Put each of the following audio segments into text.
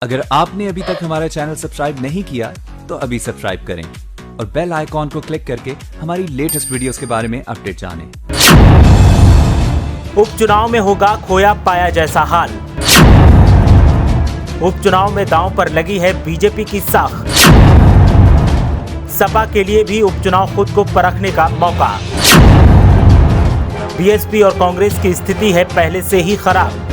अगर आपने अभी तक हमारा चैनल सब्सक्राइब नहीं किया तो अभी सब्सक्राइब करें और बेल आइकॉन को क्लिक करके हमारी लेटेस्ट वीडियोस के बारे में अपडेट जानें। उपचुनाव में होगा खोया पाया जैसा हाल। उपचुनाव में दांव पर लगी है बीजेपी की साख। सपा के लिए भी उपचुनाव खुद को परखने का मौका। बीएसपी और कांग्रेस की स्थिति है पहले से ही खराब।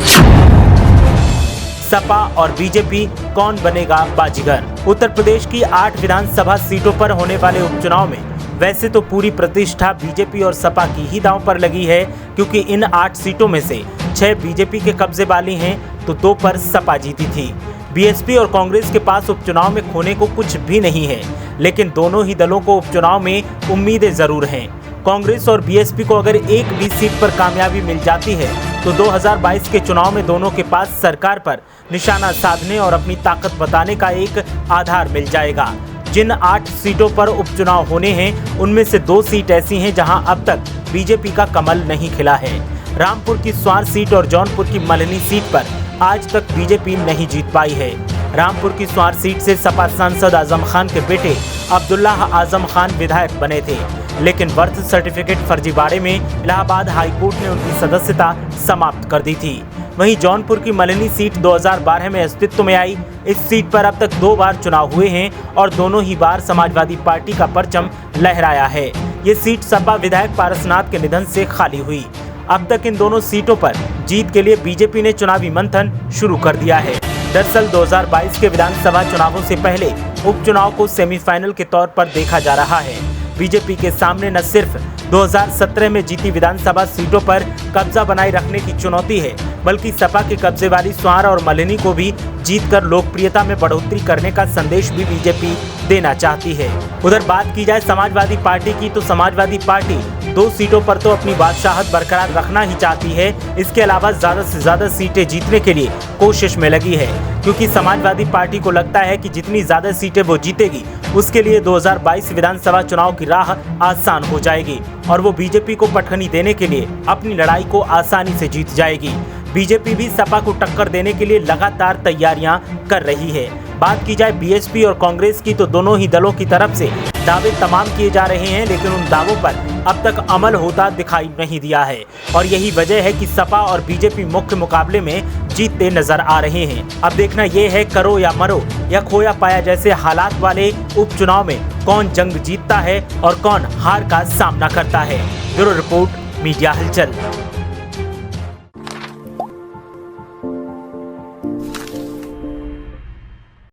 सपा और बीजेपी कौन बनेगा बाजीगर। उत्तर प्रदेश की 8 विधानसभा सीटों पर होने वाले उपचुनाव में वैसे तो पूरी प्रतिष्ठा बीजेपी और सपा की ही दांव पर लगी है, क्योंकि इन 8 सीटों में से 6 बीजेपी के कब्जे वाली हैं तो 2 पर सपा जीती थी। बीएसपी और कांग्रेस के पास उपचुनाव में खोने को कुछ भी नहीं है, लेकिन दोनों ही दलों को उपचुनाव में उम्मीदें जरूर हैं। कांग्रेस और बीएसपी को अगर एक भी सीट पर कामयाबी मिल जाती है तो 2022 के चुनाव में दोनों के पास सरकार पर निशाना साधने और अपनी ताकत बताने का एक आधार मिल जाएगा। जिन 8 सीटों पर उपचुनाव होने हैं उनमें से 2 सीट ऐसी हैं जहां अब तक बीजेपी का कमल नहीं खिला है। रामपुर की स्वार सीट और जौनपुर की मल्हनी सीट पर आज तक बीजेपी नहीं जीत पाई है। रामपुर की स्वार सीट से सपा सांसद आजम खान के बेटे अब्दुल्लाह आजम खान विधायक बने थे, लेकिन बर्थ सर्टिफिकेट फर्जीवाड़े में इलाहाबाद हाईकोर्ट ने उनकी सदस्यता समाप्त कर दी थी। वहीं जौनपुर की मल्हनी सीट 2012 में अस्तित्व में आई। इस सीट पर अब तक 2 बार चुनाव हुए हैं और दोनों ही बार समाजवादी पार्टी का परचम लहराया है। ये सीट सपा विधायक पारसनाथ के निधन से खाली हुई। अब तक इन दोनों सीटों पर जीत के लिए बीजेपी ने चुनावी मंथन शुरू कर दिया है। दरअसल 2022 के विधानसभा चुनावों से पहले उपचुनाव को सेमीफाइनल के तौर पर देखा जा रहा है। बीजेपी के सामने न सिर्फ 2017 में जीती विधानसभा सीटों पर कब्जा बनाए रखने की चुनौती है, बल्कि सपा के कब्जे वाली स्वार और मल्हनी को भी जीतकर लोकप्रियता में बढ़ोतरी करने का संदेश भी बीजेपी देना चाहती है। उधर बात की जाए समाजवादी पार्टी की, तो समाजवादी पार्टी 2 सीटों पर तो अपनी बादशाहत बरकरार रखना ही चाहती है। इसके अलावा ज्यादा से ज्यादा सीटें जीतने के लिए कोशिश में लगी है, क्योंकि समाजवादी पार्टी को लगता है कि जितनी ज्यादा सीटें वो जीतेगी उसके लिए 2022 विधानसभा चुनाव की राह आसान हो जाएगी और वो बीजेपी को पटखनी देने के लिए अपनी लड़ाई को आसानी से जीत जाएगी। बीजेपी भी सपा को टक्कर देने के लिए लगातार तैयारियां कर रही है। बात की जाए बीएसपी और कांग्रेस की, तो दोनों ही दलों की तरफ से दावे तमाम किए जा रहे हैं, लेकिन उन दावों पर अब तक अमल होता दिखाई नहीं दिया है और यही वजह है कि सपा और बीजेपी मुख्य मुकाबले में जीतते नजर आ रहे हैं। अब देखना यह है करो या मरो या खोया पाया जैसे हालात वाले उपचुनाव में कौन जंग जीतता है और कौन हार का सामना करता है। ब्यूरो रिपोर्ट, मीडिया हलचल।